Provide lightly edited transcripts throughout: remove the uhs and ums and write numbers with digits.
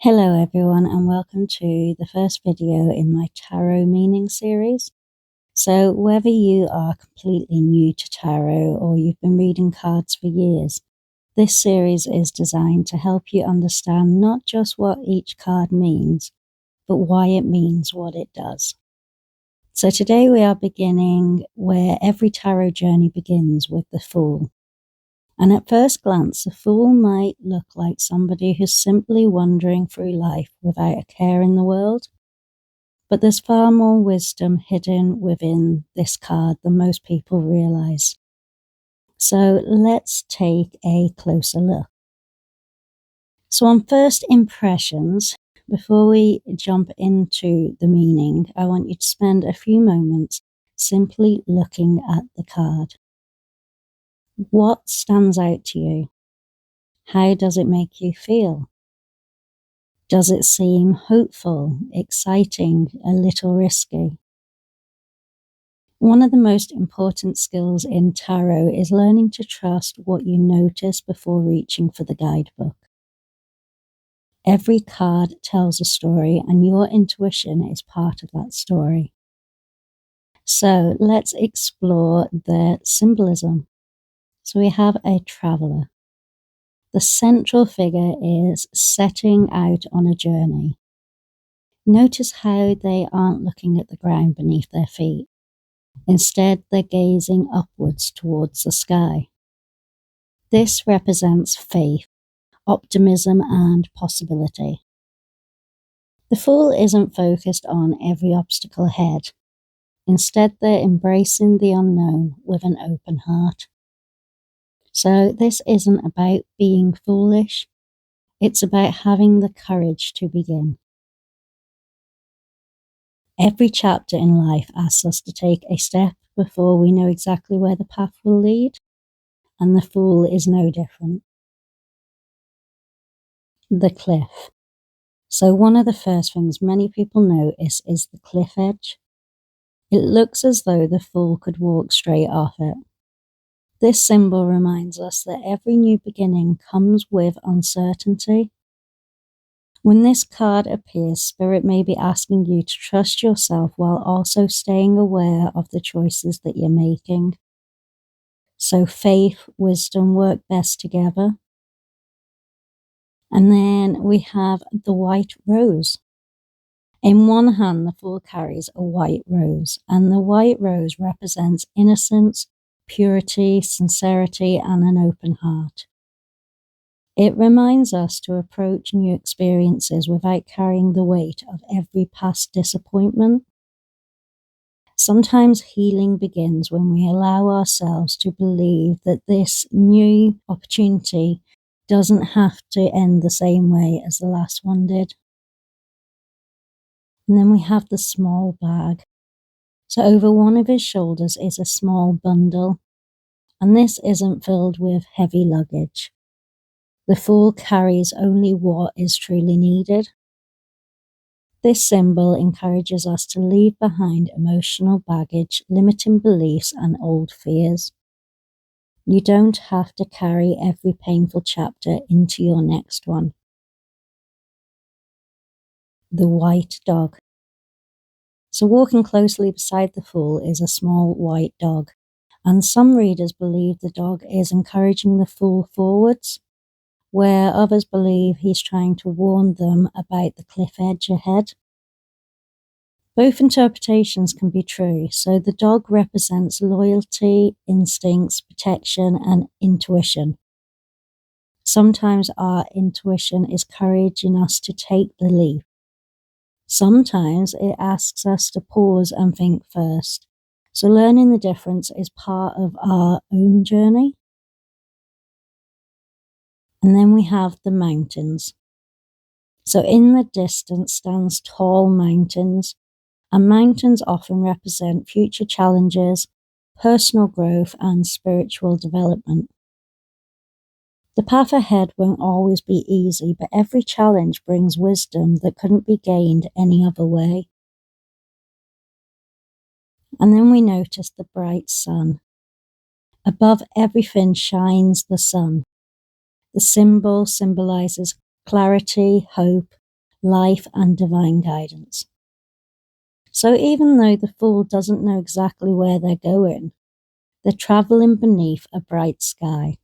Hello everyone and welcome to the first video in my tarot meaning series. So whether you are completely new to tarot or you've been reading cards for years, this series is designed to help you understand not just what each card means, but why it means what it does. So today we are beginning where every tarot journey begins, with the Fool. And at first glance, the Fool might look like somebody who's simply wandering through life without a care in the world. But there's far more wisdom hidden within this card than most people realize. So let's take a closer look. So on first impressions, before we jump into the meaning, I want you to spend a few moments simply looking at the card. What stands out to you? How does it make you feel? Does it seem hopeful, exciting, a little risky? One of the most important skills in tarot is learning to trust what you notice before reaching for the guidebook. Every card tells a story, and your intuition is part of that story. So let's explore the symbolism. So we have a traveler. The central figure is setting out on a journey. Notice how they aren't looking at the ground beneath their feet. Instead, they're gazing upwards towards the sky. This represents faith, optimism, and possibility. The Fool isn't focused on every obstacle ahead. Instead, they're embracing the unknown with an open heart. So this isn't about being foolish. It's about having the courage to begin. Every chapter in life asks us to take a step before we know exactly where the path will lead, and the Fool is no different. The cliff. So one of the first things many people notice is the cliff edge. It looks as though the Fool could walk straight off it. This symbol reminds us that every new beginning comes with uncertainty. When this card appears, Spirit may be asking you to trust yourself while also staying aware of the choices that you're making. So faith, wisdom work best together. And then we have the white rose. In one hand, the Fool carries a white rose, and the white rose represents innocence, purity, sincerity, and an open heart. It reminds us to approach new experiences without carrying the weight of every past disappointment. Sometimes healing begins when we allow ourselves to believe that this new opportunity doesn't have to end the same way as the last one did. And then we have the small bag. So over one of his shoulders is a small bundle, and this isn't filled with heavy luggage. The Fool carries only what is truly needed. This symbol encourages us to leave behind emotional baggage, limiting beliefs, and old fears. You don't have to carry every painful chapter into your next one. The white dog. So walking closely beside the Fool is a small white dog, and some readers believe the dog is encouraging the Fool forwards, where others believe he's trying to warn them about the cliff edge ahead. Both interpretations can be true, so the dog represents loyalty, instincts, protection, and intuition. Sometimes our intuition is encouraging us to take the leap. Sometimes it asks us to pause and think first. So learning the difference is part of our own journey. And then we have the mountains. So in the distance stands tall mountains, and mountains often represent future challenges, personal growth, and spiritual development. The path ahead won't always be easy, but every challenge brings wisdom that couldn't be gained any other way. And then we notice the bright sun. Above everything shines the sun. The symbol symbolizes clarity, hope, life, and divine guidance. So even though the Fool doesn't know exactly where they're going, they're traveling beneath a bright sky.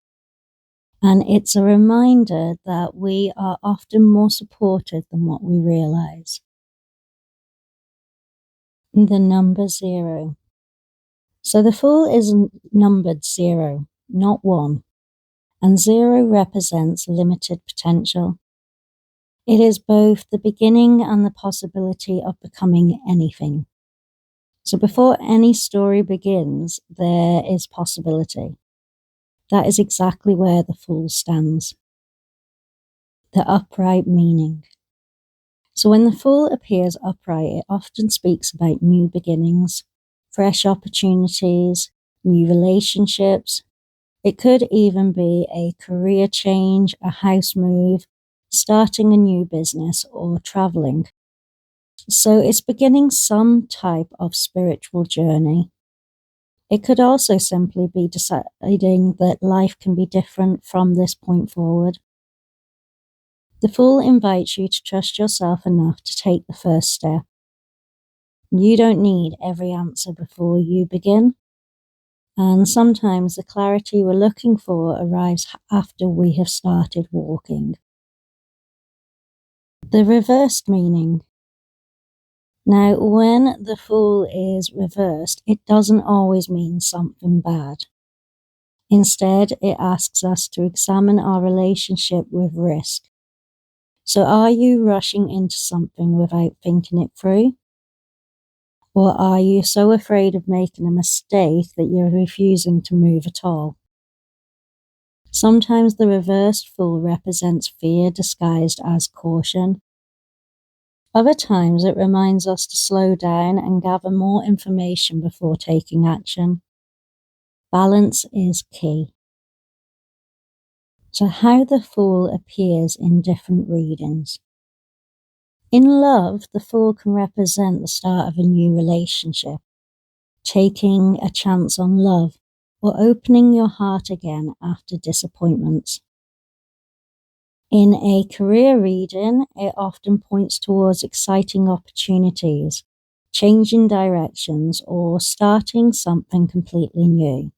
And it's a reminder that we are often more supported than what we realize. The number 0. So the Fool is numbered 0, not 1. And 0 represents limited potential. It is both the beginning and the possibility of becoming anything. So before any story begins, there is possibility. That is exactly where the Fool stands. The upright meaning. So when the Fool appears upright, it often speaks about new beginnings, fresh opportunities, new relationships. It could even be a career change, a house move, starting a new business, or traveling. So it's beginning some type of spiritual journey. It could also simply be deciding that life can be different from this point forward. The Fool invites you to trust yourself enough to take the first step. You don't need every answer before you begin. And sometimes the clarity we're looking for arrives after we have started walking. The reversed meaning. Now, when the Fool is reversed, it doesn't always mean something bad. Instead, it asks us to examine our relationship with risk. So are you rushing into something without thinking it through? Or are you so afraid of making a mistake that you're refusing to move at all? Sometimes the reversed Fool represents fear disguised as caution. Other times it reminds us to slow down and gather more information before taking action. Balance is key. So how the Fool appears in different readings. In love, the Fool can represent the start of a new relationship, taking a chance on love, or opening your heart again after disappointments. In a career reading, it often points towards exciting opportunities, changing directions, or starting something completely new.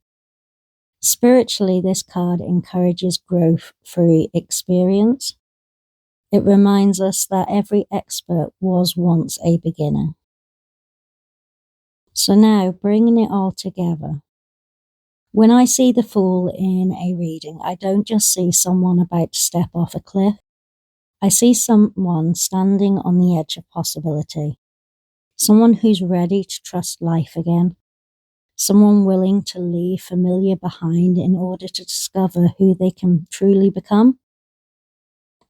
Spiritually, this card encourages growth through experience. It reminds us that every expert was once a beginner. So now, bringing it all together. When I see the Fool in a reading, I don't just see someone about to step off a cliff. I see someone standing on the edge of possibility. Someone who's ready to trust life again. Someone willing to leave familiar behind in order to discover who they can truly become.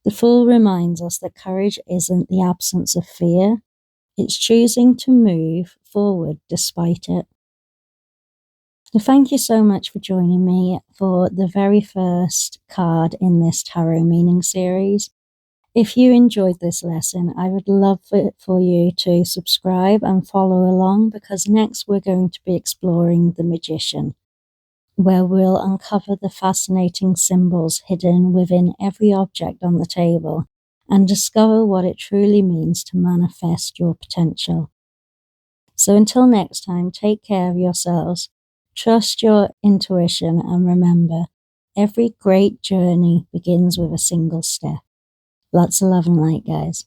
The Fool reminds us that courage isn't the absence of fear. It's choosing to move forward despite it. So thank you so much for joining me for the very first card in this tarot meaning series. If you enjoyed this lesson, I would love for you to subscribe and follow along, because next we're going to be exploring the Magician, where we'll uncover the fascinating symbols hidden within every object on the table and discover what it truly means to manifest your potential. So until next time, take care of yourselves, trust your intuition, and remember, every great journey begins with a single step. Lots of love and light, guys.